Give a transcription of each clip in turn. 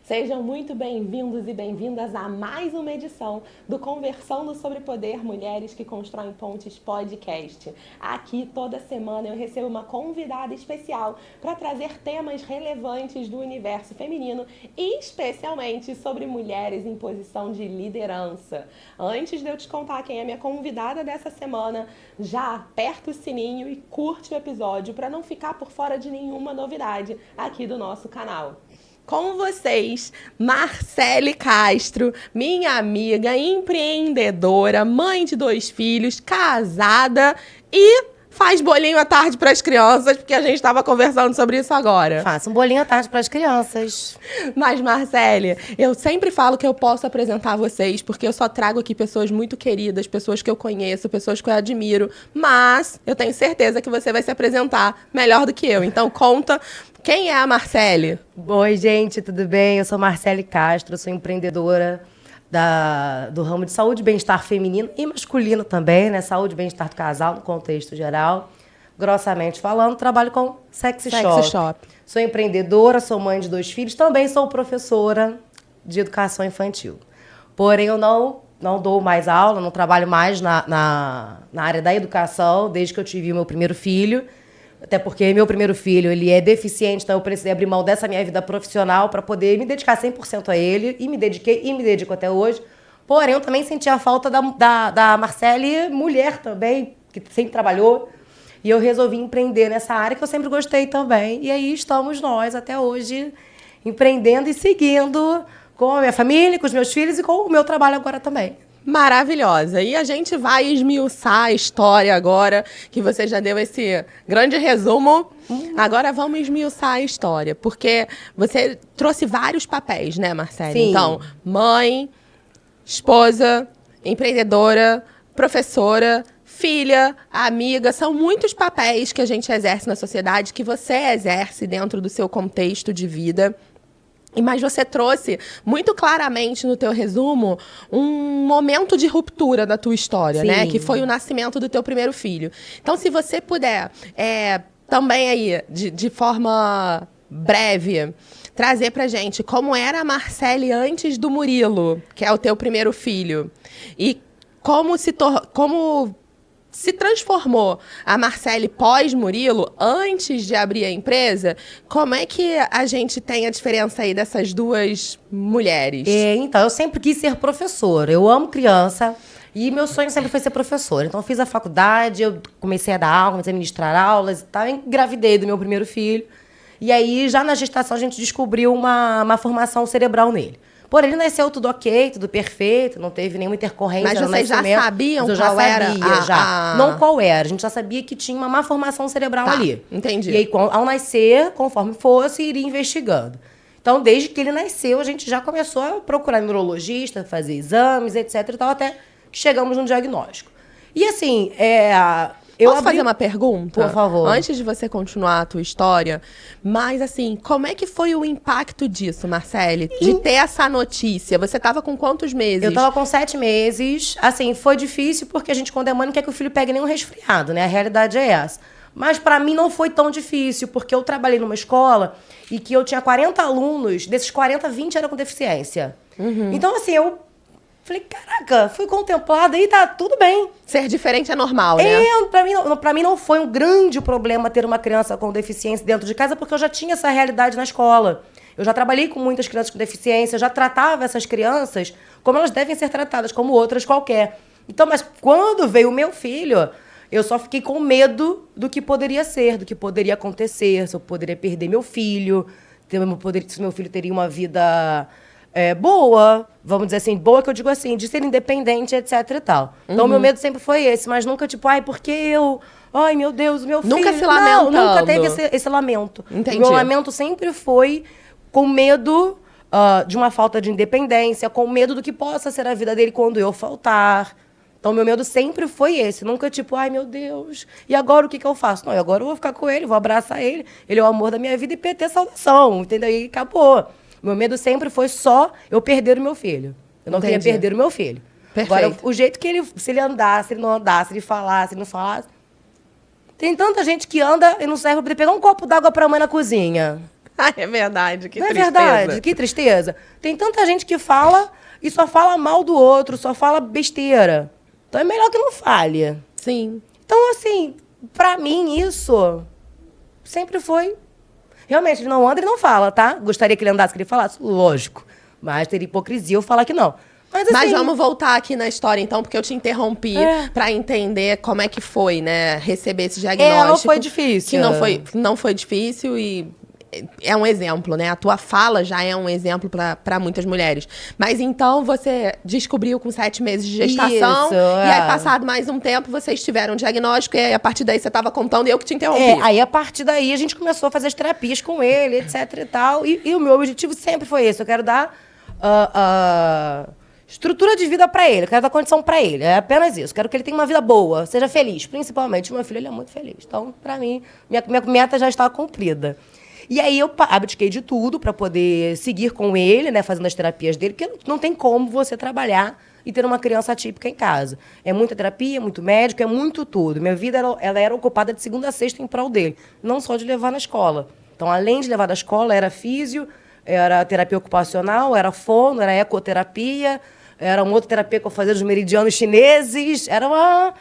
Sejam muito bem-vindos e bem-vindas a mais uma edição do Conversando sobre Poder Mulheres que Constroem Pontes podcast. Aqui, toda semana, eu recebo uma convidada especial para trazer temas relevantes do universo feminino e especialmente sobre mulheres em posição de liderança. Antes de eu te contar quem é minha convidada dessa semana, já aperta o sininho e curte o episódio para não ficar por fora de nenhuma novidade aqui do nosso canal. Com vocês, Marcele Castro, minha amiga, empreendedora, mãe de 2 filhos, casada e faz bolinho à tarde para as crianças, porque a gente estava conversando sobre isso agora. Faça um bolinho à tarde para as crianças. Mas, Marcele, eu sempre falo que eu posso apresentar vocês, porque eu só trago aqui pessoas muito queridas, pessoas que eu conheço, pessoas que eu admiro, mas eu tenho certeza que você vai se apresentar melhor do que eu. Então, conta quem é a Marcele. Oi, gente, tudo bem? Eu sou Marcele Castro, sou empreendedora do ramo de saúde e bem-estar feminino e masculino também, né? Saúde e bem-estar do casal, no contexto geral. Grossamente falando, trabalho com Sexy Shop. Sou empreendedora, sou mãe de 2 filhos, também sou professora de educação infantil. Porém, eu não dou mais aula, não trabalho mais na área da educação, desde que eu tive o meu primeiro filho. Até porque meu primeiro filho, ele é deficiente, então eu precisei abrir mão dessa minha vida profissional para poder me dedicar 100% a ele. E me dediquei e me dedico até hoje. Porém, eu também senti a falta da Marcele mulher também, que sempre trabalhou. E eu resolvi empreender nessa área que eu sempre gostei também. E aí estamos nós até hoje empreendendo e seguindo com a minha família, com os meus filhos e com o meu trabalho agora também. Maravilhosa. E a gente vai esmiuçar a história agora, que você já deu esse grande resumo. Agora vamos esmiuçar a história, porque você trouxe vários papéis, né, Marcele? Sim. Então, mãe, esposa, empreendedora, professora, filha, amiga, são muitos papéis que a gente exerce na sociedade, que você exerce dentro do seu contexto de vida. Mas você trouxe muito claramente no teu resumo um momento de ruptura da tua história, Sim. né? Que foi o nascimento do teu primeiro filho. Então, se você puder, também aí, de forma breve, trazer pra gente como era a Marcele antes do Murilo, que é o teu primeiro filho, e como se transformou a Marcele pós-Murilo, antes de abrir a empresa, como é que a gente tem a diferença aí dessas duas mulheres? Então, eu sempre quis ser professora. Eu amo criança e meu sonho sempre foi ser professora. Então, eu fiz a faculdade, eu comecei a dar aula, comecei a ministrar aulas e tal. Engravidei do meu primeiro filho. E aí, já na gestação, a gente descobriu uma formação cerebral nele. Porém, ele nasceu tudo ok, tudo perfeito, não teve nenhuma intercorrência no nascimento. Mas vocês já sabiam qual era? Não qual era. A gente já sabia que tinha uma má formação cerebral ali. Entendi. E aí, ao nascer, conforme fosse, iria investigando. Então, desde que ele nasceu, a gente já começou a procurar neurologista, fazer exames, etc. e tal, até que chegamos no diagnóstico. E assim, Posso fazer uma pergunta? Por favor. Antes de você continuar a tua história, mas assim, como é que foi o impacto disso, Marcele? De ter essa notícia? Você tava com quantos meses? Eu tava com 7 meses. Assim, foi difícil porque a gente, quando é mãe, não quer que o filho pegue nenhum resfriado, né? A realidade é essa. Mas pra mim não foi tão difícil, porque eu trabalhei numa escola e que eu tinha 40 alunos, desses 40, 20 eram com deficiência. Então, assim, eu falei, caraca, fui contemplada e tá tudo bem. Ser diferente é normal, né? Pra mim não foi um grande problema ter uma criança com deficiência dentro de casa, porque eu já tinha essa realidade na escola. Eu já trabalhei com muitas crianças com deficiência, eu já tratava essas crianças como elas devem ser tratadas, como outras qualquer. Então, mas quando veio o meu filho, eu só fiquei com medo do que poderia ser, do que poderia acontecer, se eu poderia perder meu filho, se meu filho teria uma vida boa, vamos dizer assim, boa que eu digo assim, de ser independente, etc e tal. Então, meu medo sempre foi esse, mas nunca tipo, porque eu... Ai, meu Deus, meu filho... Nunca se lamentando. Não, nunca teve esse lamento. Entendi. O meu lamento sempre foi com medo de uma falta de independência, com medo do que possa ser a vida dele quando eu faltar. Então, meu medo sempre foi esse. Nunca tipo, ai, meu Deus, e agora o que eu faço? Não, agora eu vou ficar com ele, vou abraçar ele, ele é o amor da minha vida e PT saudação, entendeu? E acabou. Meu medo sempre foi só eu perder o meu filho. Eu não queria perder o meu filho. Perfeito. Agora, o jeito que ele... Se ele andasse, se ele não andasse, se ele falasse, se ele não falasse... Tem tanta gente que anda e não serve pra poder pegar um copo d'água pra mãe na cozinha. Ai, é verdade, que Não tristeza. é verdade? Que tristeza. Tem tanta gente que fala e só fala mal do outro, só fala besteira. Então é melhor que não fale. Sim. Então, assim, pra mim, isso sempre foi... Realmente, ele não anda e não fala, tá? Gostaria que ele andasse, que ele falasse? Lógico. Mas teria hipocrisia eu falar que não. Mas, Mas assim, vamos voltar aqui na história, então, porque eu te interrompi pra entender como é que foi, né? Receber esse diagnóstico. não foi difícil. Que não foi difícil e é um exemplo, né? A tua fala já é um exemplo pra muitas mulheres. Mas então você descobriu com 7 meses de gestação. Isso, e aí, passado mais um tempo, vocês tiveram um diagnóstico. E aí, a partir daí, você tava contando e eu que te interrompi. Aí, a partir daí, a gente começou a fazer as terapias com ele, etc e tal. E o meu objetivo sempre foi esse. Eu quero dar estrutura de vida pra ele. Eu quero dar condição pra ele. É apenas isso. Eu quero que ele tenha uma vida boa, seja feliz. Principalmente o meu filho, ele é muito feliz. Então, pra mim, minha meta já está cumprida. E aí eu abdiquei de tudo para poder seguir com ele, né, fazendo as terapias dele, porque não tem como você trabalhar e ter uma criança atípica em casa. É muita terapia, muito médico, é muito tudo. Minha vida ela era ocupada de segunda a sexta em prol dele, não só de levar na escola. Então, além de levar da escola, era físio, era terapia ocupacional, era fono, era ecoterapia, era uma outra terapia que eu fazia dos meridianos chineses, era uma...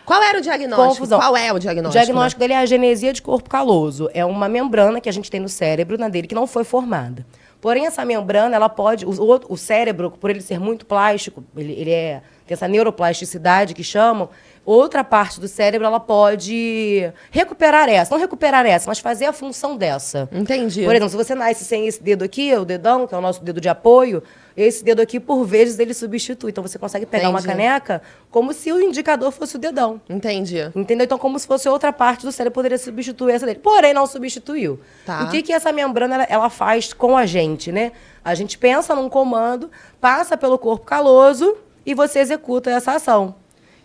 Qual era o diagnóstico? Confusão. Qual é o diagnóstico? O diagnóstico dele é a agenesia de corpo caloso. É uma membrana que a gente tem no cérebro, na dele, que não foi formada. Porém, essa membrana, ela pode... O cérebro, por ele ser muito plástico, ele tem essa neuroplasticidade que chamam, outra parte do cérebro, ela pode recuperar essa. Não recuperar essa, mas fazer a função dessa. Entendi. Por exemplo, se você nasce sem esse dedo aqui, o dedão, que é o nosso dedo de apoio, esse dedo aqui, por vezes, ele substitui. Então, você consegue pegar uma caneca como se o indicador fosse o dedão. Entendi. Entendeu? Então, como se fosse outra parte do cérebro, poderia substituir essa dele. Porém, não substituiu. Tá. O que essa membrana ela faz com a gente, né? A gente pensa num comando, passa pelo corpo caloso e você executa essa ação.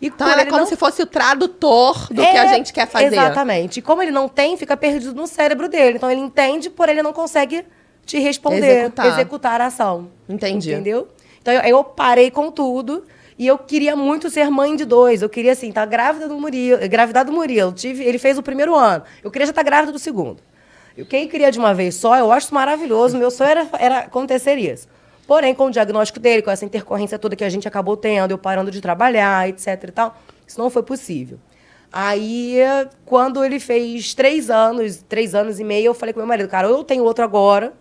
E Então, ela é como se fosse o tradutor do que a gente quer fazer. Exatamente. E como ele não tem, fica perdido no cérebro dele. Então, ele entende, porém, ele não consegue te responder, executar a ação. Entendi. Entendeu? Então, eu parei com tudo e eu queria muito ser mãe de 2. Eu queria, assim, estar grávida do Murilo. Gravidar do Murilo. Ele fez o primeiro ano. Eu queria já estar grávida do segundo. Quem queria de uma vez só, eu acho isso maravilhoso. Meu sonho era acontecer isso. Porém, com o diagnóstico dele, com essa intercorrência toda que a gente acabou tendo, eu parando de trabalhar, etc e tal, isso não foi possível. Aí, quando ele fez 3 anos e meio, eu falei com meu marido, cara, ou eu tenho outro agora,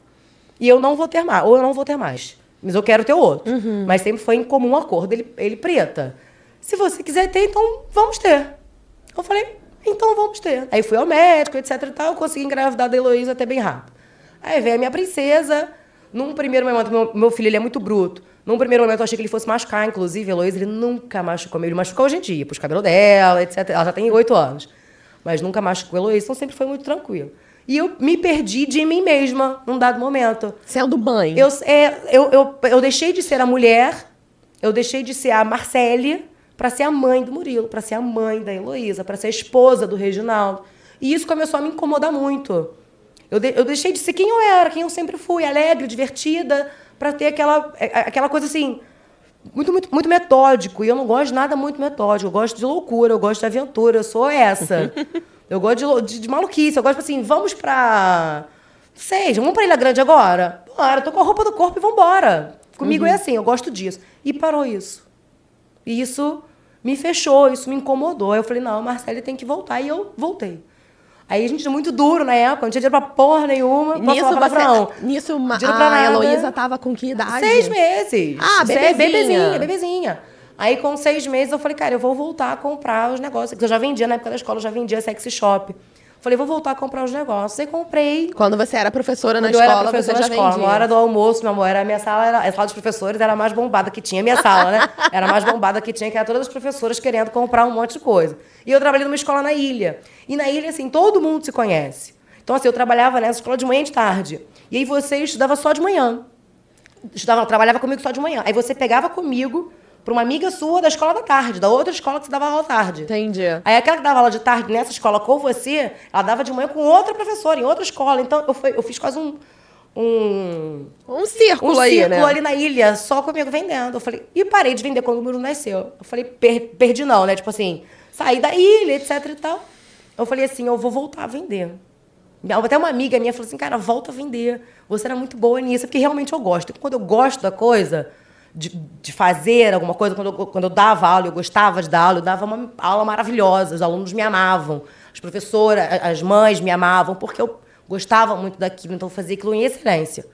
e eu não vou ter mais, ou eu não vou ter mais. Mas eu quero ter outro. Uhum. Mas sempre foi em comum acordo, ele preta. Se você quiser ter, então vamos ter. Eu falei, então vamos ter. Aí fui ao médico, etc e tal, eu consegui engravidar da Heloísa até bem rápido. Aí veio a minha princesa. Num primeiro momento, meu filho ele é muito bruto. Num primeiro momento, eu achei que ele fosse machucar, inclusive. A Heloísa, ele nunca machucou. Ele machucou hoje em dia, pros cabelos dela, etc. Ela já tem 8 anos. Mas nunca machucou a Heloísa, então sempre foi muito tranquilo. E eu me perdi de mim mesma num dado momento. Sendo mãe. Eu deixei de ser a mulher, eu deixei de ser a Marcele para ser a mãe do Murilo, para ser a mãe da Heloísa, para ser a esposa do Reginaldo. E isso começou a me incomodar muito. Eu deixei de ser quem eu era, quem eu sempre fui, alegre, divertida, para ter aquela coisa assim, muito metódico. E eu não gosto de nada muito metódico. Eu gosto de loucura, eu gosto de aventura, eu sou essa. Eu gosto de maluquice, eu gosto assim, vamos pra... vamos pra Ilha Grande agora? Bora, tô com a roupa do corpo e vambora. Comigo é assim, eu gosto disso. E parou isso. E isso me fechou, isso me incomodou. Aí eu falei, não, a Marcele tem que voltar. E eu voltei. Aí a gente era muito duro na época, não tinha dinheiro pra porra nenhuma. Nisso a Heloísa tava com que idade? 6 meses. Ah, bebezinha. Aí, com 6 meses, eu falei, cara, eu vou voltar a comprar os negócios. Porque eu já vendia, na época da escola, eu já vendia sexy shop. Falei, vou voltar a comprar os negócios. Aí comprei. Quando você era professora na escola, eu era professora você já vendia. Na hora do almoço, meu amor, a sala dos professores era a mais bombada que tinha. Minha sala, né? Era a mais bombada que tinha, que era todas as professoras querendo comprar um monte de coisa. E eu trabalhei numa escola na ilha. E na ilha, assim, todo mundo se conhece. Então, assim, eu trabalhava nessa escola de manhã e de tarde. E aí você estudava só de manhã. Trabalhava comigo só de manhã. Aí você pegava comigo para uma amiga sua da escola da tarde, da outra escola que você dava aula à tarde. Entendi. Aí aquela que dava aula de tarde nessa escola com você, ela dava de manhã com outra professora, em outra escola. Então, eu fiz quase Um círculo aí, né? ali na ilha, só comigo vendendo. Eu falei, e parei de vender quando o Murilo nasceu. Eu falei, perdi não, né? Tipo assim, saí da ilha, etc e tal. Eu falei assim, eu vou voltar a vender. Até uma amiga minha falou assim, cara, volta a vender. Você era muito boa nisso, porque realmente eu gosto. Quando eu gosto da coisa, de fazer alguma coisa, quando eu dava aula, eu gostava de dar aula, eu dava uma aula maravilhosa, os alunos me amavam, as professoras, as mães me amavam, porque eu gostava muito daquilo, então eu fazia aquilo em excelência.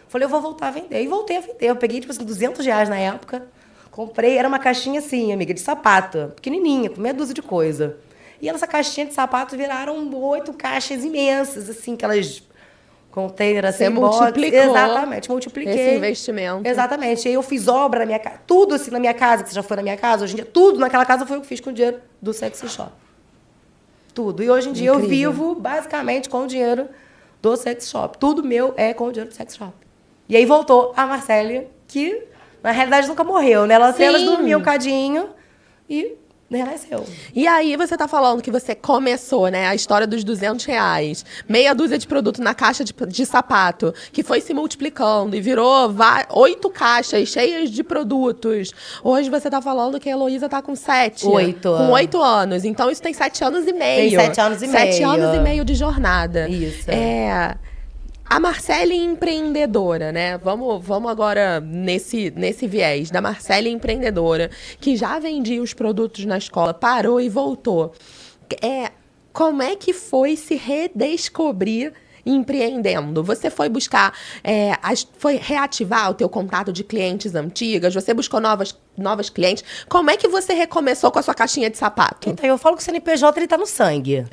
Falei, eu vou voltar a vender. E voltei a vender. Eu peguei, tipo assim, R$200 na época, comprei, era uma caixinha assim, amiga, de sapato, pequenininha, com meia dúzia de coisa. E nessa caixinha de sapato viraram 8 caixas imensas, assim, aquelas container assim, Você multiplicou. Exatamente, multipliquei. Esse investimento. Exatamente. E aí eu fiz obra na minha casa, tudo assim na minha casa, que você já foi na minha casa, hoje em dia, tudo naquela casa foi o que fiz com o dinheiro do Sexy Shop. Tudo. E hoje em dia eu vivo basicamente com o dinheiro do Sexy Shop. Tudo meu é com o dinheiro do Sexy Shop. E aí voltou a Marcele, que na realidade nunca morreu, né? Ela dormiu um cadinho e renasceu. E aí você tá falando que você começou, né, a história dos R$200, meia dúzia de produto na caixa de sapato, que foi se multiplicando e virou 8 caixas cheias de produtos. Hoje você tá falando que a Heloísa tá com 7. 8. Com 8 anos. Então isso tem 7 anos e meio. Tem 7 anos e meio. 7 anos e meio de jornada. Isso. A Marcele empreendedora, né? Vamos agora nesse viés da Marcele empreendedora, que já vendia os produtos na escola, parou e voltou. Como é que foi se redescobrir empreendendo? Você foi buscar, foi reativar o teu contato de clientes antigas? Você buscou novas clientes? Como é que você recomeçou com a sua caixinha de sapato? Então, eu falo que o CNPJ, ele tá no sangue,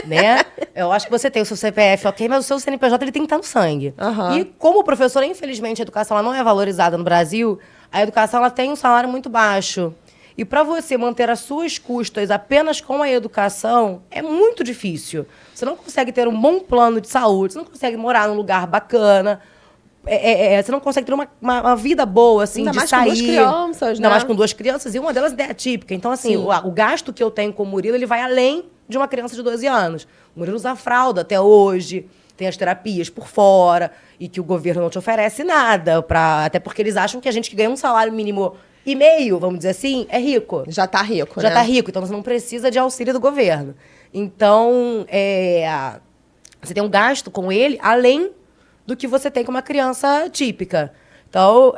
né? Eu acho que você tem o seu CPF, ok, mas o seu CNPJ, ele tem que estar no sangue. Uhum. E como professora, infelizmente, a educação ela não é valorizada no Brasil, a educação ela tem um salário muito baixo. E para você manter as suas custas apenas com a educação, é muito difícil. Você não consegue ter um bom plano de saúde, você não consegue morar num lugar bacana, você não consegue ter uma vida boa, assim, ainda de mais sair. Com 2 crianças, né? Ainda mais com 2 crianças, e uma delas é atípica. Então, assim, o gasto que eu tenho com o Murilo, ele vai além de uma criança de 12 anos. O Murilo usa fralda até hoje, tem as terapias por fora, e que o governo não te oferece nada, até porque eles acham que a gente que ganha um salário mínimo e meio, vamos dizer assim, é rico. Já tá rico, Já né? tá rico, então você não precisa de auxílio do governo. Então, você tem um gasto com ele além do que você tem com uma criança típica. Então,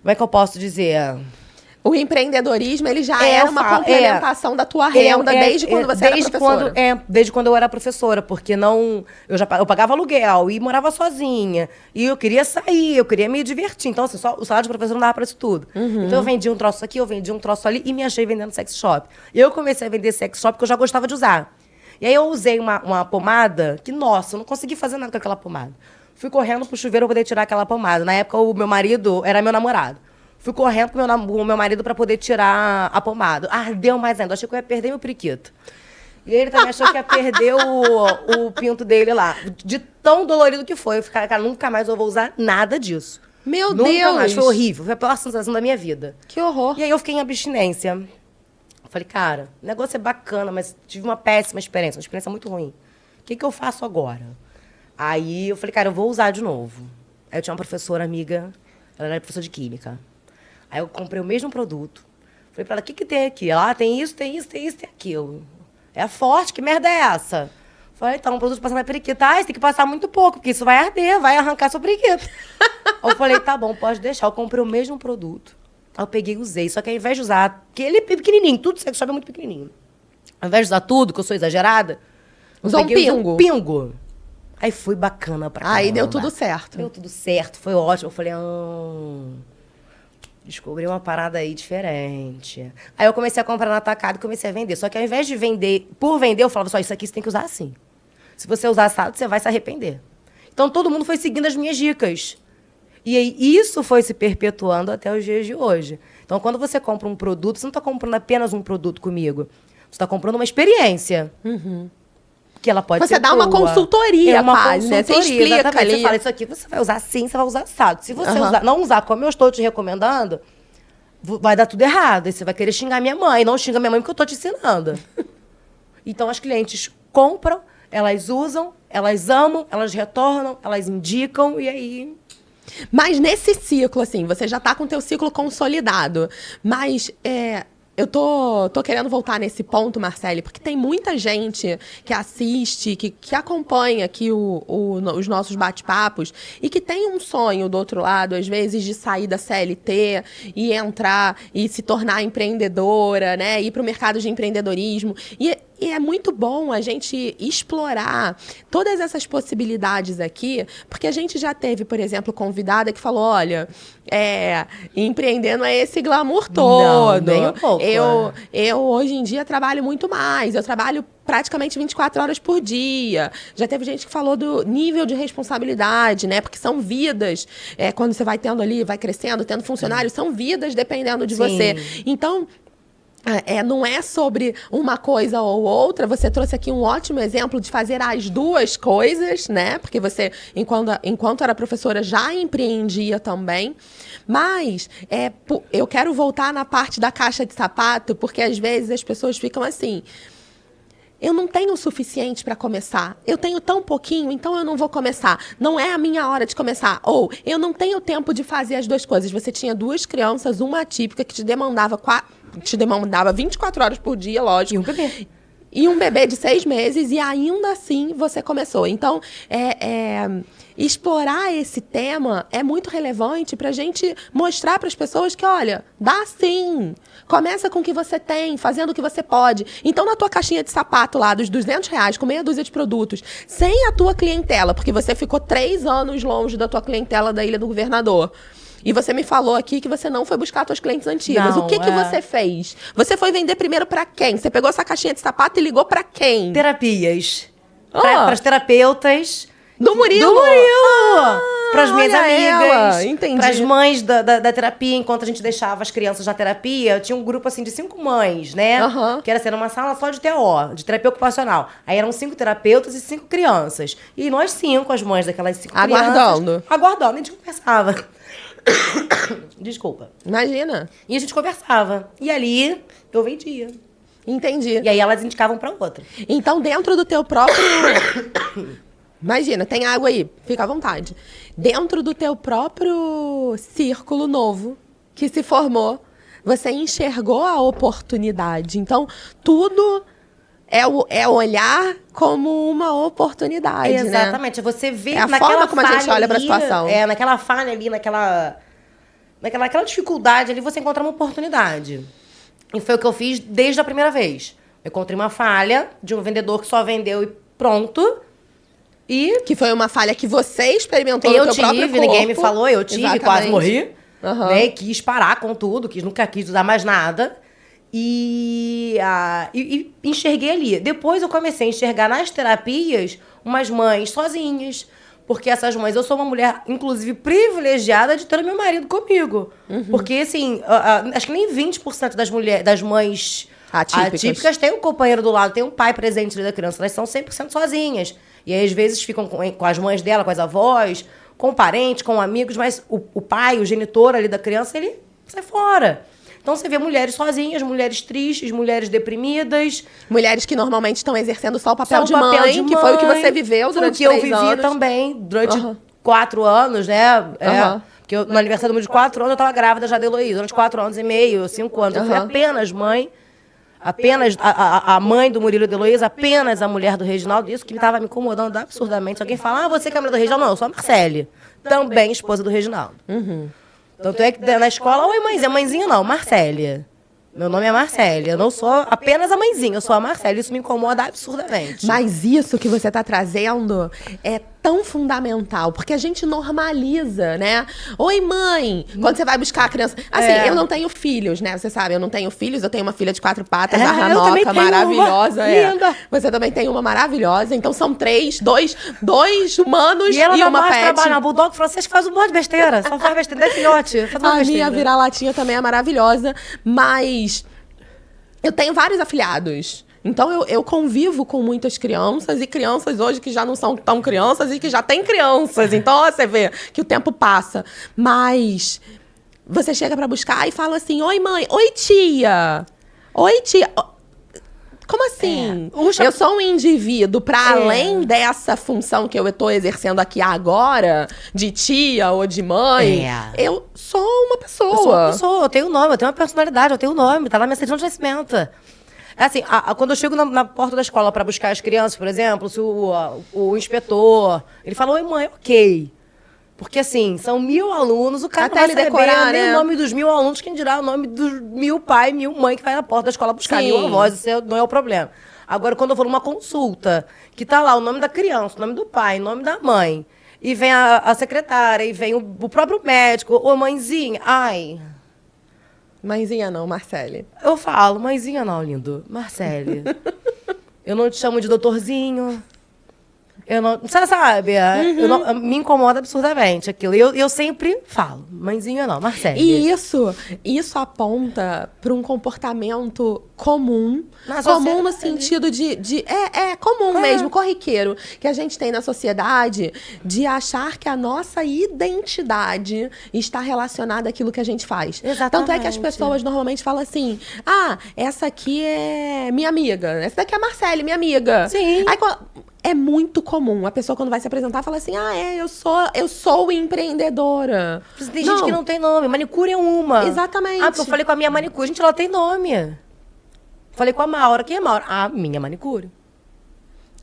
como é que eu posso dizer? O empreendedorismo, ele já era uma complementação da tua renda desde quando você era professora. Desde quando eu era professora, porque eu pagava aluguel e morava sozinha. E eu queria sair, eu queria me divertir. Então, assim, só o salário de professora não dava pra isso tudo. Uhum. Então, eu vendia um troço aqui, eu vendia um troço ali e me achei vendendo sex shop. Eu comecei a vender sex shop porque eu já gostava de usar. E aí, eu usei uma pomada que, nossa, eu não consegui fazer nada com aquela pomada. Fui correndo pro chuveiro pra poder tirar aquela pomada. Na época, o meu marido era meu namorado. Fui correndo com o meu marido para poder tirar a pomada. Ardeu mais ainda. Achei que eu ia perder meu periquito. E ele também achou que ia perder o pinto dele lá. De tão dolorido que foi. Eu falei, cara, nunca mais eu vou usar nada disso. Meu Deus! Nunca mais. Foi horrível. Foi a pior sensação da minha vida. Que horror. E aí eu fiquei em abstinência. Falei, cara, o negócio é bacana, mas tive uma péssima experiência. Uma experiência muito ruim. O que eu faço agora? Aí eu falei, cara, eu vou usar de novo. Aí eu tinha uma professora amiga. Ela era professora de química. Aí eu comprei o mesmo produto. Falei pra ela, o que tem aqui? Ela, tem isso, tem aquilo. É forte, que merda é essa? Falei, então, um produto passando na periquita. Você tem que passar muito pouco, porque isso vai arder, vai arrancar sua periquita. Aí eu falei, tá bom, pode deixar. Eu comprei o mesmo produto. Aí eu peguei e usei. Só que ao invés de usar, porque ele é pequenininho, tudo sex shop é muito pequenininho. Ao invés de usar tudo, que eu sou exagerada, usou um pingo. Um pingo. Aí foi bacana pra caramba. Aí deu tudo certo. Deu tudo certo, foi ótimo. Eu falei, descobri uma parada aí diferente. Aí eu comecei a comprar no atacado e comecei a vender. Só que ao invés de vender, por vender, eu falava só, isso aqui você tem que usar assim. Se você usar assado, você vai se arrepender. Então todo mundo foi seguindo as minhas dicas. E aí isso foi se perpetuando até os dias de hoje. Então quando você compra um produto, você não está comprando apenas um produto comigo. Você está comprando uma experiência. Uhum. Que ela pode ser Você dá uma consultoria, quase, né? Você explica ali. Você fala, isso aqui você vai usar assim, você vai usar assado. Se você não usar como eu estou te recomendando, vai dar tudo errado. Aí você vai querer xingar minha mãe. Não xinga minha mãe porque eu estou te ensinando. Então, as clientes compram, elas usam, elas amam, elas retornam, elas indicam, e aí... Mas nesse ciclo, assim, você já tá com o teu ciclo consolidado. Mas eu tô querendo voltar nesse ponto, Marcele, porque tem muita gente que assiste, que acompanha aqui os nossos bate-papos e que tem um sonho do outro lado, às vezes, de sair da CLT e entrar e se tornar empreendedora, né? Ir para o mercado de empreendedorismo. E é muito bom a gente explorar todas essas possibilidades aqui, porque a gente já teve, por exemplo, convidada que falou, olha, empreender não é esse glamour todo. Não, nem um pouco. Eu hoje em dia trabalho muito mais, eu trabalho praticamente 24 horas por dia. Já teve gente que falou do nível de responsabilidade, né? Porque são vidas, quando você vai tendo ali, vai crescendo, tendo funcionários, são vidas dependendo de você. Então, não é sobre uma coisa ou outra. Você trouxe aqui um ótimo exemplo de fazer as duas coisas, né? Porque você, enquanto era professora, já empreendia também. Mas eu quero voltar na parte da caixa de sapato, porque às vezes as pessoas ficam assim... Eu não tenho o suficiente para começar. Eu tenho tão pouquinho, então eu não vou começar. Não é a minha hora de começar. Ou eu não tenho tempo de fazer as duas coisas. Você tinha duas crianças, uma atípica que te demandava 24 horas por dia, lógico. E um bebê. E um bebê de 6 meses, e ainda assim você começou. Então, explorar esse tema é muito relevante para a gente mostrar para as pessoas que, olha, dá sim. Começa com o que você tem, fazendo o que você pode. Então, na tua caixinha de sapato lá, dos R$200, com meia dúzia de produtos, sem a tua clientela, porque você ficou 3 anos longe da tua clientela da Ilha do Governador. E você me falou aqui que você não foi buscar suas clientes antigas. Não, o que você fez? Você foi vender primeiro para quem? Você pegou essa caixinha de sapato e ligou para quem? Terapias. Para as terapeutas... Do Murilo! Do Murilo! Para as minhas amigas. Entendi. Para as mães da terapia, enquanto a gente deixava as crianças na terapia, tinha um grupo assim de 5 mães, né? Que era assim, uma sala só de TO, de terapia ocupacional. Aí eram 5 terapeutas e 5 crianças. E nós 5, as mães daquelas 5 crianças... Aguardando, a gente conversava. Desculpa. Imagina. E a gente conversava. E ali eu vendia. Entendi. E aí elas indicavam para outra. Então, dentro do teu próprio... Imagina, tem água aí, fica à vontade. Dentro do teu próprio círculo novo que se formou, você enxergou a oportunidade. Então, tudo é olhar como uma oportunidade, Exatamente. né? Você vê a naquela forma como a gente olha para a situação. Naquela falha ali, naquela dificuldade ali, você encontra uma oportunidade. E foi o que eu fiz desde a primeira vez. Eu encontrei uma falha de um vendedor que só vendeu e pronto. E que foi uma falha que você experimentou no teu próprio corpo. Ninguém me falou, eu tive, Exatamente. quase morri. Né? Quis parar com tudo, nunca quis usar mais nada. E enxerguei ali. Depois eu comecei a enxergar nas terapias umas mães sozinhas. Porque essas mães, eu sou uma mulher, inclusive, privilegiada de ter meu marido comigo. Porque, assim, acho que nem 20% das mães atípicas tem um companheiro do lado, tem um pai presente ali da criança. Elas são 100% sozinhas. E aí, às vezes, ficam com as mães dela, com as avós, com parentes, com amigos, mas o pai, o genitor ali da criança, ele sai fora. Então, você vê mulheres sozinhas, mulheres tristes, mulheres deprimidas. Mulheres que normalmente estão exercendo só o papel de mãe, que foi o que você viveu durante 3 anos. Foi o que eu vivi também, durante 4 anos, né? Porque no aniversário de 4 anos, eu estava grávida já da Heloísa. Durante 4 anos e meio, 5 anos. Eu fui apenas mãe. Apenas a mãe do Murilo e da Heloísa, apenas a mulher do Reginaldo. Isso que estava me incomodando absurdamente. Alguém fala, você que é a mulher do Reginaldo? Não, eu sou a Marcele. Também esposa do Reginaldo. Tanto é que na escola, oi mãezinha, mãezinha não, Marcele. Meu nome é Marcele, eu não sou apenas a mãezinha, eu sou a Marcele. Isso me incomoda absurdamente. Mas isso que você está trazendo é tão fundamental, porque a gente normaliza, né? Oi, mãe! Quando você vai buscar a criança... Assim, eu não tenho filhos, né? Você sabe, eu não tenho filhos, eu tenho uma filha de 4 patas, a Ranoca, maravilhosa. Linda! Você também tem uma maravilhosa. Então, são 2 humanos e uma pet. Trabalha, bulldog francês faz um monte de besteira. Só faz besteira, não é filhote. A minha vira-latinha também é maravilhosa, mas eu tenho vários afilhados. Então, eu convivo com muitas crianças e crianças hoje que já não são tão crianças e que já têm crianças. Então, você vê que o tempo passa. Mas você chega pra buscar e fala assim, oi, mãe. Oi, tia. Oi, tia. Como assim? É. Eu sou um indivíduo para além dessa função que eu estou exercendo aqui agora, de tia ou de mãe. Eu sou uma pessoa. Eu sou uma pessoa, eu tenho nome, eu tenho uma personalidade, eu tenho nome, tá lá na minha certidão de nascimento. É assim, quando eu chego na porta da escola para buscar as crianças, por exemplo, se o inspetor, ele fala, oi mãe, ok. Porque, assim, são 1000 alunos, o cara Até não vai ele saber decorar, nem né? o nome dos 1000 alunos, quem dirá o nome dos 1000 pai, 1000 mãe que vai na porta da escola buscar, Sim. 1000 avós, isso não é o problema. Agora, quando eu vou numa consulta, que tá lá o nome da criança, o nome do pai, o nome da mãe, e vem a secretária, e vem o próprio médico, ô mãezinha, ai... Mãezinha não, Marcele. Eu falo, mãezinha não, lindo, Marcele, eu não te chamo de doutorzinho... Eu não, você sabe, me incomoda absurdamente aquilo. Eu sempre falo, mãezinha não, Marcele. E isso aponta para um comportamento comum. Comum no sentido de comum mesmo, corriqueiro, que a gente tem na sociedade, de achar que a nossa identidade está relacionada àquilo que a gente faz. Exatamente. Tanto é que as pessoas normalmente falam assim, essa aqui é minha amiga, essa daqui é a Marcele, minha amiga. Sim. Aí, é muito comum. A pessoa, quando vai se apresentar, fala assim, eu sou empreendedora. Tem gente que não tem nome. Manicure é uma. Exatamente. Eu falei com a minha manicure. Gente, ela tem nome. Falei com a Maura. Quem é a Maura? Minha manicure.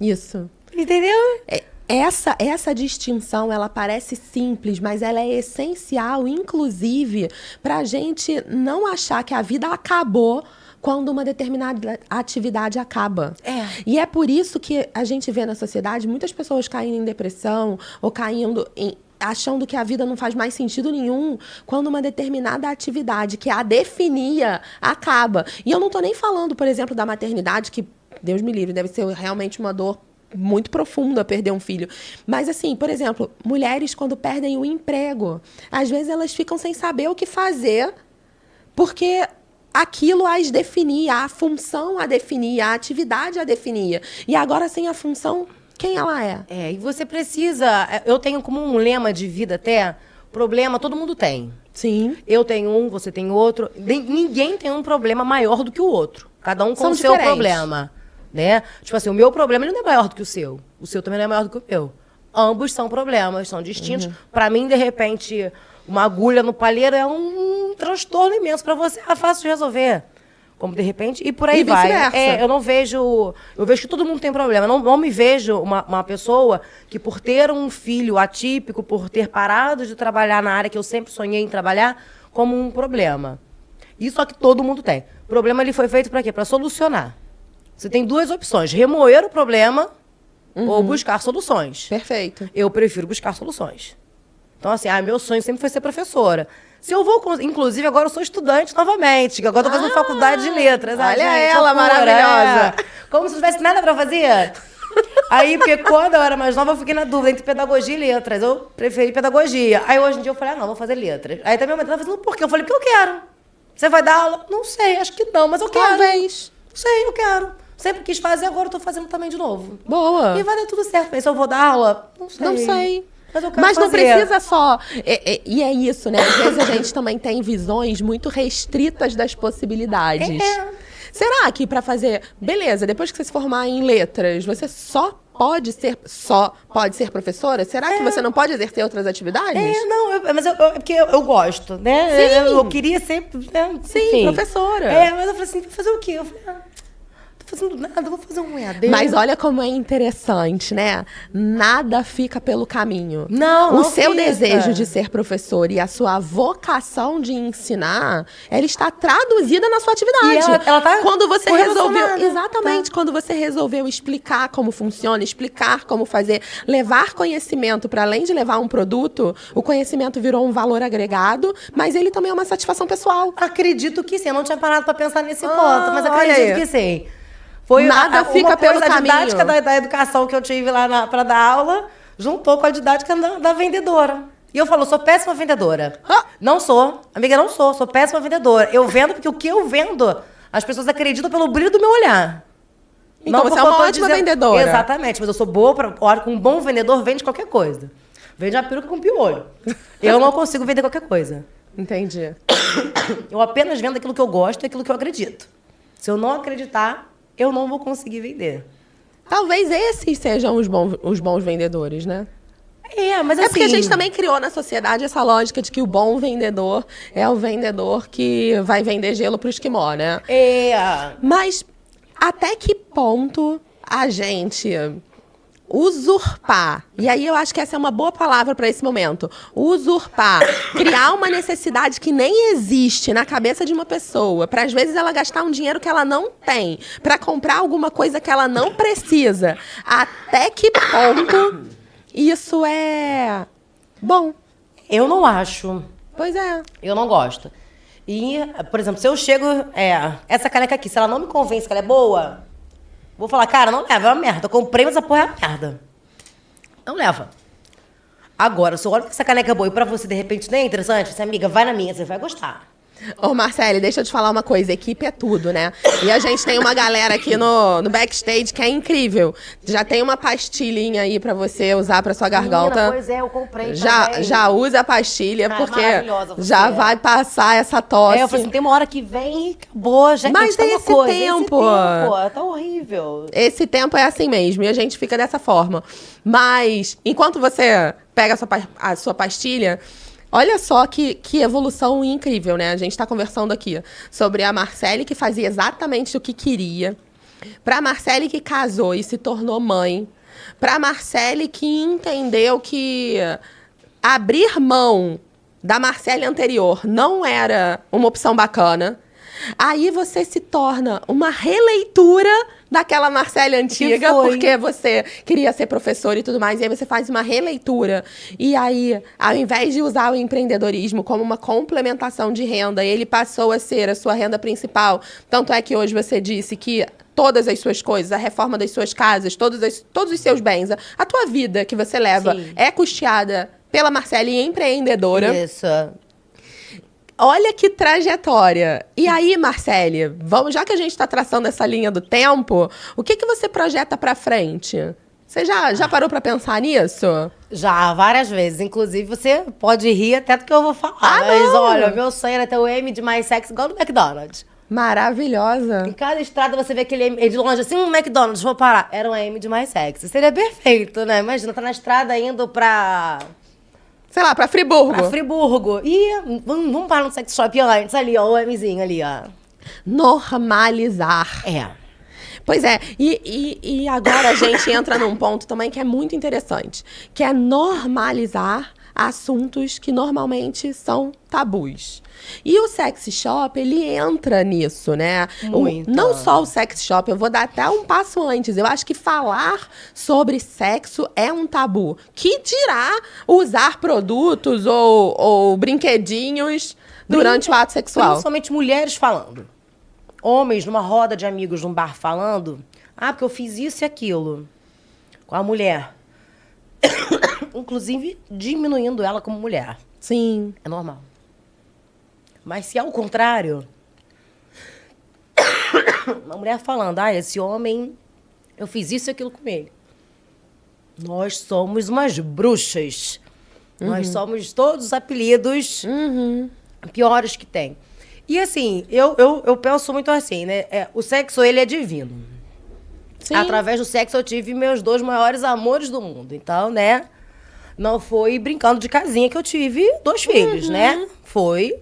Isso. Entendeu? Essa distinção, ela parece simples, mas ela é essencial, inclusive, pra gente não achar que a vida acabou quando uma determinada atividade acaba. E é por isso que a gente vê na sociedade muitas pessoas caindo em depressão ou achando que a vida não faz mais sentido nenhum quando uma determinada atividade que a definia acaba. E eu não tô nem falando, por exemplo, da maternidade, que, Deus me livre, deve ser realmente uma dor muito profunda perder um filho. Mas, assim, por exemplo, mulheres quando perdem o emprego, às vezes elas ficam sem saber o que fazer, porque aquilo as definia, a função a definia, a atividade a definia. E agora, sem a função, quem ela é? E você precisa... Eu tenho como um lema de vida até, problema todo mundo tem. Sim. Eu tenho um, você tem outro. Ninguém tem um problema maior do que o outro. Cada um com São o seu diferentes. problema. Né? Tipo assim, o meu problema ele não é maior do que o seu. O seu também não é maior do que o meu. Ambos são problemas, são distintos. Pra mim, de repente... Uma agulha no palheiro é um transtorno imenso para você. É fácil de resolver. Como de repente. E por aí vai. Eu não vejo. Eu vejo que todo mundo tem problema. Não me vejo uma pessoa que, por ter um filho atípico, por ter parado de trabalhar na área que eu sempre sonhei em trabalhar, como um problema. Isso é que todo mundo tem. O problema ele foi feito para quê? Para solucionar. Você tem duas opções: remoer o problema ou buscar soluções. Perfeito. Eu prefiro buscar soluções. Então, assim, meu sonho sempre foi ser professora. Se eu vou... Inclusive, agora eu sou estudante novamente. Agora eu tô fazendo faculdade de letras. Olha gente, ela, maravilhosa. Como se não tivesse nada pra fazer. Aí, porque quando eu era mais nova, eu fiquei na dúvida entre pedagogia e letras. Eu preferi pedagogia. Aí, hoje em dia, eu falei, não, vou fazer letras. Aí, também minha mãe tava fazendo, por quê? Eu falei, porque eu quero. Você vai dar aula? Não sei, acho que não, mas eu quero. Talvez. Não sei, eu quero. Sempre quis fazer, agora eu tô fazendo também de novo. Boa. E vai dar tudo certo. Mas se eu vou dar aula, não sei. Não sei. Mas não precisa só... E é isso, né? Às vezes a gente também tem visões muito restritas das possibilidades. Será que para fazer... Beleza, depois que você se formar em letras, você só pode ser professora? Será que você não pode exercer outras atividades? Porque eu gosto, né? Sim. Eu queria ser... Né? Sim, enfim. Professora. Mas eu falei assim, vou fazer o quê? Eu falei, tô fazendo nada, vou fazer um EAD. Mas olha como é interessante, né? Nada fica pelo caminho. Não O seu fica. desejo de ser professor e a sua vocação de ensinar, ela está traduzida na sua atividade. E ela tá quando você resolveu, correlacionada. exatamente, quando você resolveu explicar como funciona, explicar como fazer, levar conhecimento para além de levar um produto, o conhecimento virou um valor agregado, mas ele também é uma satisfação pessoal. Acredito que sim. Eu não tinha parado pra pensar nesse ponto, mas olha acredito aí. que sim. Foi Nada fica pelo a caminho. didática da educação que eu tive lá para dar aula, juntou com a didática da vendedora. E eu falo, sou péssima vendedora. Não sou. Amiga, não sou péssima vendedora. Eu vendo porque o que eu vendo, as pessoas acreditam pelo brilho do meu olhar. Então você é uma ótima vendedora. Exatamente, mas eu sou boa olha, com um bom vendedor vende qualquer coisa. Vende a peruca com piolho. Eu não consigo vender qualquer coisa. Entendi. Eu apenas vendo aquilo que eu gosto e aquilo que eu acredito. Se eu não acreditar, eu não vou conseguir vender. Talvez esses sejam os bons vendedores, né? Mas assim... É porque a gente também criou na sociedade essa lógica de que o bom vendedor é o vendedor que vai vender gelo pro esquimó, né? Mas até que ponto a gente usurpar, e aí eu acho que essa é uma boa palavra para esse momento, usurpar, criar uma necessidade que nem existe na cabeça de uma pessoa, para às vezes ela gastar um dinheiro que ela não tem, para comprar alguma coisa que ela não precisa, até que ponto isso é bom? Eu não acho. Pois é. Eu não gosto. E, por exemplo, se eu chego... essa caneca aqui, se ela não me convence que ela é boa, vou falar, cara, não leva, é uma merda. Eu comprei, mas essa porra é uma merda. Não leva. Agora, se eu olho que essa caneca é boa e pra você, de repente, não é interessante, você, amiga, vai na minha, você vai gostar. Ô, Marcele, deixa eu te falar uma coisa. Equipe é tudo, né? E a gente tem uma galera aqui no backstage que é incrível. Já tem uma pastilhinha aí pra você usar pra sua garganta. Menina, pois é, eu comprei também. Já usa a pastilha, porque maravilhosa você já vai passar essa tosse. Eu falei assim, tem uma hora que vem e acabou, gente. Mas tem esse tempo. Tá horrível. Esse tempo é assim mesmo, e a gente fica dessa forma. Mas, enquanto você pega a sua pastilha... Olha só que evolução incrível, né? A gente está conversando aqui sobre a Marcele, que fazia exatamente o que queria. Para a Marcele que casou e se tornou mãe. Para a Marcele que entendeu que abrir mão da Marcele anterior não era uma opção bacana. Aí você se torna uma releitura daquela Marcele antiga, porque você queria ser professora e tudo mais, e aí você faz uma releitura. E aí, ao invés de usar o empreendedorismo como uma complementação de renda, ele passou a ser a sua renda principal. Tanto é que hoje você disse que todas as suas coisas, a reforma das suas casas, todos os seus bens, a tua vida que você leva é custeada pela Marcele empreendedora. Isso. Olha que trajetória. E aí, Marcele, já que a gente está traçando essa linha do tempo, o que você projeta para frente? Você já parou para pensar nisso? Já, várias vezes. Inclusive, você pode rir até do que eu vou falar. Mas não. olha, meu sonho era ter o M de mais sexy igual do McDonald's. Maravilhosa. Em cada estrada você vê aquele M de longe, assim, McDonald's, vou parar. Era um M de mais sexy. Seria perfeito, né? Imagina, tá na estrada indo pra... Sei lá, pra Friburgo. Pra Friburgo. E vamos parar no sex shop antes, ali, ó, o Mzinho ali, ó. Normalizar. Pois é, e agora a gente entra num ponto também que é muito interessante, que é normalizar assuntos que normalmente são tabus. E o sex shop, ele entra nisso, né? Não só o sex shop, eu vou dar até um passo antes. Eu acho que falar sobre sexo é um tabu. Que dirá usar produtos ou brinquedinhos durante o ato sexual? Principalmente mulheres falando. Homens numa roda de amigos num bar falando, porque eu fiz isso e aquilo com a mulher. Inclusive, diminuindo ela como mulher. Sim. É normal. Mas se é o contrário, uma mulher falando, esse homem, eu fiz isso e aquilo com ele. Nós somos umas bruxas. Nós somos todos os apelidos piores que tem. E assim, eu penso muito assim, né? O sexo, ele é divino. Sim. Através do sexo eu tive meus 2 maiores amores do mundo. Então, né? Não foi brincando de casinha que eu tive 2 filhos, né? Foi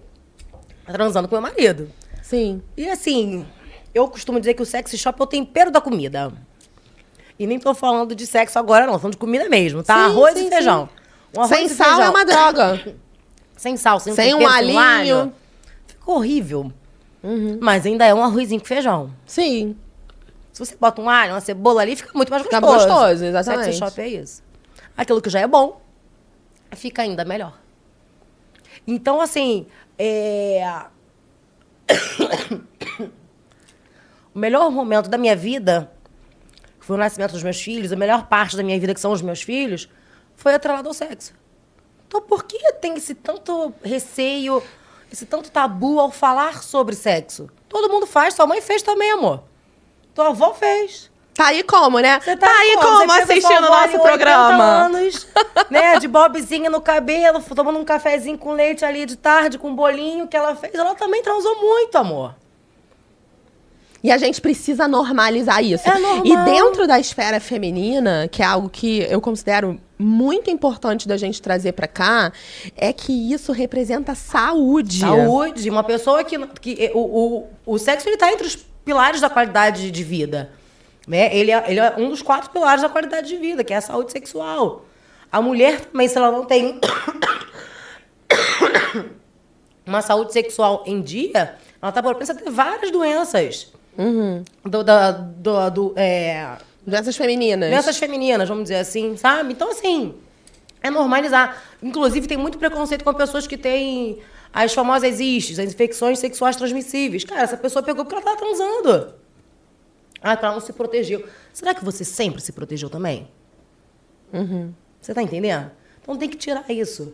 transando com meu marido. Sim. E assim, eu costumo dizer que o sex shop é o tempero da comida. E nem tô falando de sexo agora, não. Tô falando de comida mesmo, tá? Sim, arroz e feijão. Um arroz sem e sal feijão. é uma droga. Sem sal, sem um tempero, alinho. sem alho. Ficou horrível. Mas ainda é um arrozinho com feijão. Sim. Se você bota um alho, uma cebola ali, fica muito mais gostoso. Fica gostoso, exatamente. Sex shop é isso. Aquilo que já é bom, fica ainda melhor. Então, assim, o melhor momento da minha vida, que foi o nascimento dos meus filhos, a melhor parte da minha vida, que são os meus filhos, foi atrelado ao sexo. Então, por que tem esse tanto receio, esse tanto tabu ao falar sobre sexo? Todo mundo faz, sua mãe fez também, amor. Tua avó fez. Tá aí como, né? Você tá aí como assistindo o nosso programa. Anos, né, de bobzinha no cabelo, tomando um cafezinho com leite ali de tarde, com um bolinho que ela fez. Ela também transou muito, amor. E a gente precisa normalizar isso. É normal. E dentro da esfera feminina, que é algo que eu considero muito importante da gente trazer pra cá, é que isso representa saúde. Saúde. Uma pessoa que o sexo, ele tá entre os pilares da qualidade de vida. Né? Ele é um dos 4 pilares da qualidade de vida, que é a saúde sexual. A mulher também, se ela não tem uma saúde sexual em dia, ela tá propensa a ter várias doenças. Doenças femininas. Doenças femininas, vamos dizer assim, sabe? Então, assim, é normalizar. Inclusive, tem muito preconceito com pessoas que têm as famosas ISTs, as infecções sexuais transmissíveis. Cara, essa pessoa pegou porque ela tava transando. Ah, ela não se protegeu. Será que você sempre se protegeu também? Você tá entendendo? Então tem que tirar isso.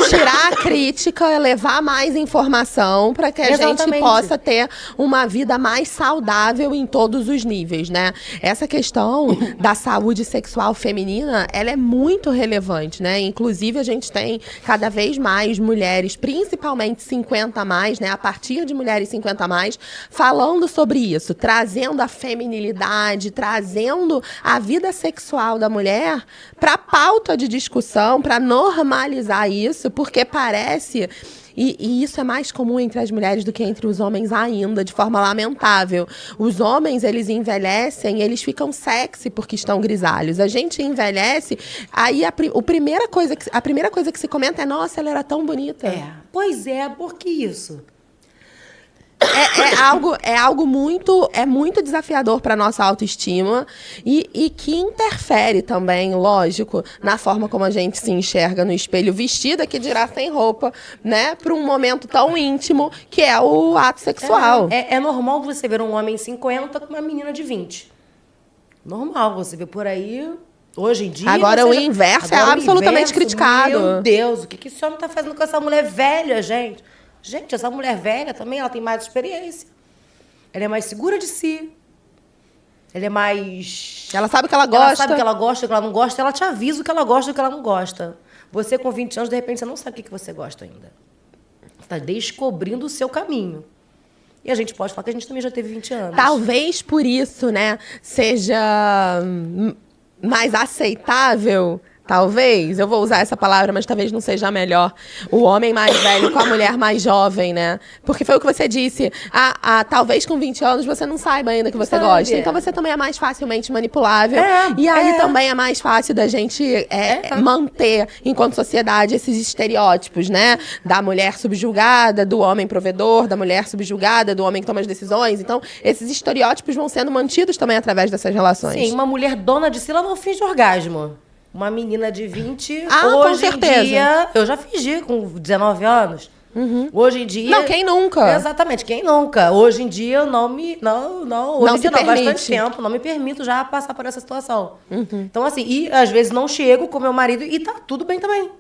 Tirar a crítica, levar mais informação para que a gente Exatamente. possa ter uma vida mais saudável em todos os níveis, né? Essa questão da saúde sexual feminina, ela é muito relevante, né? Inclusive, a gente tem cada vez mais mulheres, principalmente 50 a mais, né? A partir de mulheres 50 a mais, falando sobre isso, trazendo a feminilidade, trazendo a vida sexual da mulher para a pauta de discussão, para normalizar isso, porque parece... E isso é mais comum entre as mulheres do que entre os homens ainda, de forma lamentável. Os homens, eles envelhecem, eles ficam sexy porque estão grisalhos. A gente envelhece, aí a primeira coisa que se comenta é: nossa, ela era tão bonita. Pois é, por que isso? É algo muito desafiador para nossa autoestima e que interfere também, lógico, na forma como a gente se enxerga no espelho, vestida, que dirá sem roupa, né, para um momento tão íntimo que é o ato sexual. É normal você ver um homem 50 com uma menina de 20. Normal, você vê por aí. Hoje em dia... Agora o inverso é absolutamente criticado. Meu Deus, o que esse homem tá fazendo com essa mulher velha, gente? Gente, essa mulher velha também, ela tem mais experiência. Ela é mais segura de si. Ela é mais... Ela sabe o que ela gosta. Ela sabe o que ela gosta, o que ela não gosta. Ela te avisa o que ela gosta e o que ela não gosta. Você, com 20 anos, de repente, você não sabe o que você gosta ainda. Você está descobrindo o seu caminho. E a gente pode falar que a gente também já teve 20 anos. Talvez por isso, né, seja mais aceitável... Talvez, eu vou usar essa palavra, mas talvez não seja a melhor. O homem mais velho com a mulher mais jovem, né? Porque foi o que você disse. Talvez com 20 anos você não saiba ainda que você gosta. Então você também é mais facilmente manipulável. E aí também é mais fácil da gente manter, enquanto sociedade, esses estereótipos, né? Da mulher subjugada, do homem provedor, da mulher subjugada, do homem que toma as decisões. Então, esses estereótipos vão sendo mantidos também através dessas relações. Sim, uma mulher dona de si, ela não finge orgasmo. Uma menina de 20, hoje em dia... Eu já fingi com 19 anos. Hoje em dia... Não, quem nunca? Exatamente, quem nunca? Hoje em dia eu não me... Hoje em dia não, bastante tempo, não me permito já passar por essa situação. Então, assim, e às vezes não chego com meu marido e tá tudo bem também.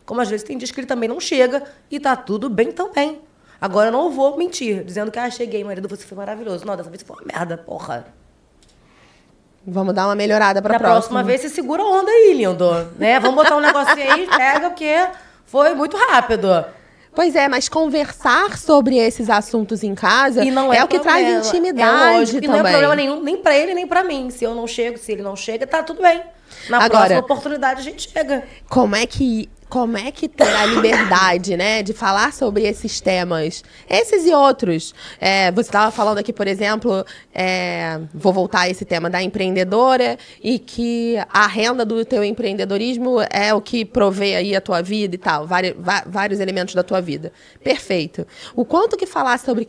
Como às vezes tem dias que ele também não chega e tá tudo bem também. Agora eu não vou mentir, dizendo que cheguei, marido, você foi maravilhoso. Não, dessa vez foi uma merda, porra. Vamos dar uma melhorada pra próxima. Na próxima vez, você segura a onda aí, lindo. Né? Vamos botar um negocinho aí, pega, porque foi muito rápido. Pois é, mas conversar sobre esses assuntos em casa é o que traz intimidade também. E não é problema nenhum, nem pra ele, nem pra mim. Se eu não chego, se ele não chega, tá tudo bem. Na próxima oportunidade, a gente chega. Como é que ter a liberdade, né, de falar sobre esses temas, esses e outros? Você estava falando aqui, por exemplo, vou voltar a esse tema da empreendedora e que a renda do teu empreendedorismo é o que provê aí a tua vida e tal, vários elementos da tua vida. Perfeito. O quanto que falar sobre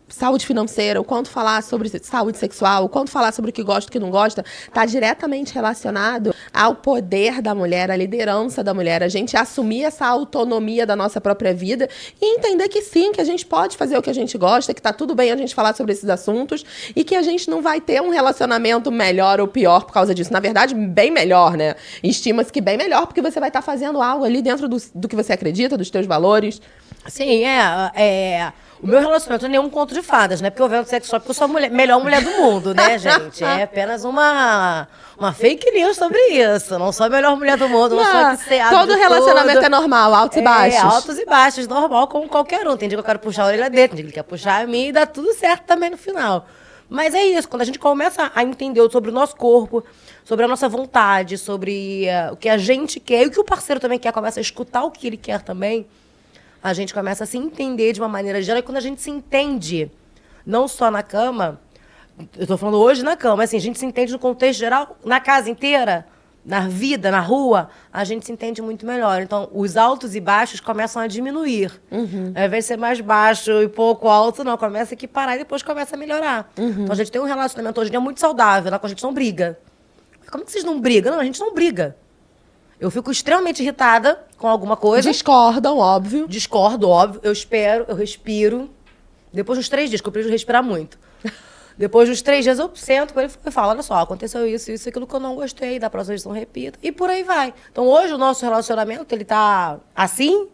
saúde financeira, o quanto falar sobre saúde sexual, o quanto falar sobre o que gosta e o que não gosta, está diretamente relacionado ao poder da mulher, à liderança da mulher, a gente assumir essa autonomia da nossa própria vida e entender que sim, que a gente pode fazer o que a gente gosta, que está tudo bem a gente falar sobre esses assuntos e que a gente não vai ter um relacionamento melhor ou pior por causa disso. Na verdade, bem melhor, né? Estima-se que bem melhor, porque você vai estar fazendo algo ali dentro do que você acredita, dos teus valores. Sim, O meu relacionamento não é nenhum conto de fadas, né? Porque eu vendo sex shop porque eu sou a melhor mulher do mundo, né, gente? É apenas uma fake news sobre isso. Não sou a melhor mulher do mundo, não sou a que se todo relacionamento é normal, altos e baixos. Altos e baixos, normal, como qualquer um. Tem dia que eu quero puxar a orelha dele, tem dia que ele quer puxar a mim e dá tudo certo também no final. Mas é isso, quando a gente começa a entender sobre o nosso corpo, sobre a nossa vontade, sobre o que a gente quer e o que o parceiro também quer, começa a escutar o que ele quer também, a gente começa a se entender de uma maneira geral. E quando a gente se entende, não só na cama, eu tô falando hoje na cama, mas assim, a gente se entende no contexto geral, na casa inteira, na vida, na rua, a gente se entende muito melhor. Então, os altos e baixos começam a diminuir. Ao invés de ser mais baixo e pouco alto, não, começa a equiparar e depois começa a melhorar. Então, a gente tem um relacionamento hoje em dia muito saudável, lá que a gente não briga. Como que vocês não brigam? Não, a gente não briga. Eu fico extremamente irritada com alguma coisa. Discordam, óbvio. Discordo, óbvio. Eu espero, eu respiro. Depois dos 3 dias, que eu preciso respirar muito. Depois dos 3 dias, eu sento com ele e falo, olha só, aconteceu isso, aquilo que eu não gostei, da próxima vez não repita. E por aí vai. Então, hoje, o nosso relacionamento, ele tá assim,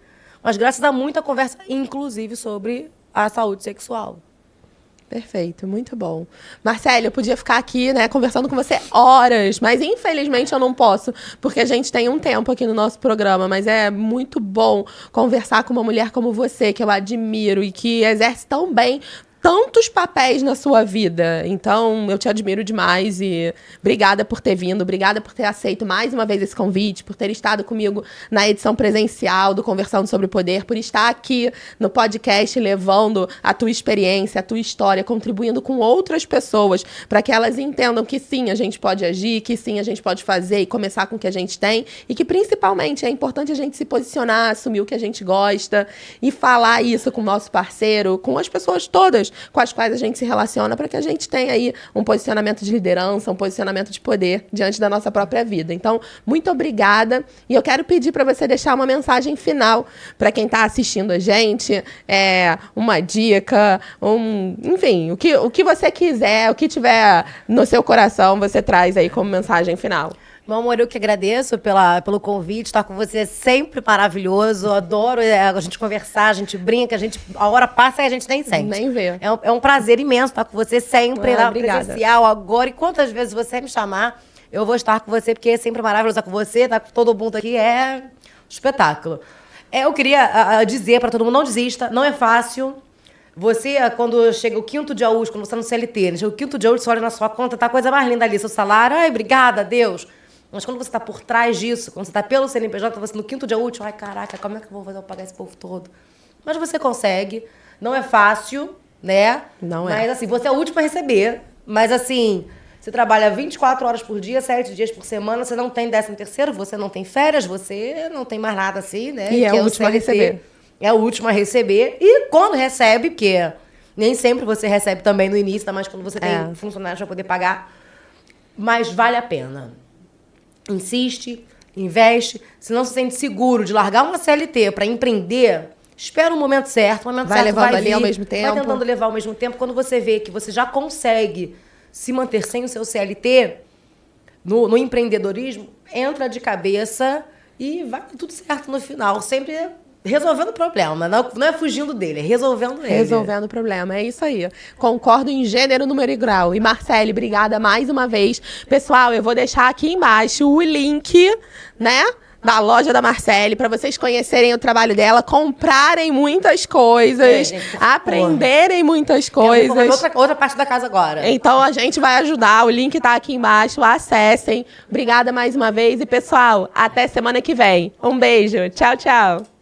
mas graças a muita conversa, inclusive, sobre a saúde sexual. Perfeito, muito bom. Marcele, eu podia ficar aqui, né, conversando com você horas, mas infelizmente eu não posso, porque a gente tem um tempo aqui no nosso programa, mas é muito bom conversar com uma mulher como você, que eu admiro e que exerce tão bem tantos papéis na sua vida. Então, eu te admiro demais e obrigada por ter vindo, obrigada por ter aceito mais uma vez esse convite, por ter estado comigo na edição presencial do Conversando sobre o Poder, por estar aqui no podcast levando a tua experiência, a tua história, contribuindo com outras pessoas para que elas entendam que sim, a gente pode agir, que sim, a gente pode fazer e começar com o que a gente tem e que principalmente é importante a gente se posicionar, assumir o que a gente gosta e falar isso com o nosso parceiro, com as pessoas todas com as quais a gente se relaciona, para que a gente tenha aí um posicionamento de liderança, um posicionamento de poder diante da nossa própria vida. Então, muito obrigada. E eu quero pedir para você deixar uma mensagem final para quem está assistindo a gente, uma dica, enfim, o que você quiser, o que tiver no seu coração, você traz aí como mensagem final. Meu amor, eu que agradeço pelo convite, estar com você é sempre maravilhoso, adoro a gente conversar, a gente brinca, a hora passa e a gente nem sente. Nem vê. É um prazer imenso estar com você sempre, na obrigada. presencial, agora, e quantas vezes você me chamar, eu vou estar com você, porque é sempre maravilhoso estar com você, estar com todo mundo aqui, é um espetáculo. Eu queria dizer para todo mundo, não desista, não é fácil. Você, quando chega o 5º dia útil, quando você está no CLT, chega o 5º dia útil, você olha na sua conta, tá a coisa mais linda ali, seu salário, ai, obrigada, Deus. Mas quando você está por trás disso, quando você está pelo CNPJ, você no 5º dia útil, ai, caraca, como é que eu vou fazer pra pagar esse povo todo? Mas você consegue, não é fácil, né? Não é. Mas assim, você é o último a receber, mas assim, você trabalha 24 horas por dia, 7 dias por semana, você não tem 13º, você não tem férias, você não tem mais nada assim, né? E é o último a receber. É o último a receber, e quando recebe, porque nem sempre você recebe também no início, ainda mais quando você tem funcionários para poder pagar, mas vale a pena. Insiste, investe. Se não se sente seguro de largar uma CLT para empreender, espera o momento certo. O momento vai certo levando vai ali vir, ao mesmo tempo. vai tentando levar ao mesmo tempo. Quando você vê que você já consegue se manter sem o seu CLT no empreendedorismo, entra de cabeça e vai tudo certo no final. Sempre resolvendo o problema. Não é fugindo dele, é resolvendo ele. Resolvendo o problema, é isso aí. Concordo em gênero, número e grau. E Marcele, obrigada mais uma vez. Pessoal, eu vou deixar aqui embaixo o link, né? Da loja da Marcele, para vocês conhecerem o trabalho dela, comprarem muitas coisas, gente, aprenderem muitas coisas. Outra parte da casa agora. Então a gente vai ajudar, o link tá aqui embaixo, acessem. Obrigada mais uma vez e pessoal, até semana que vem. Um beijo, tchau, tchau.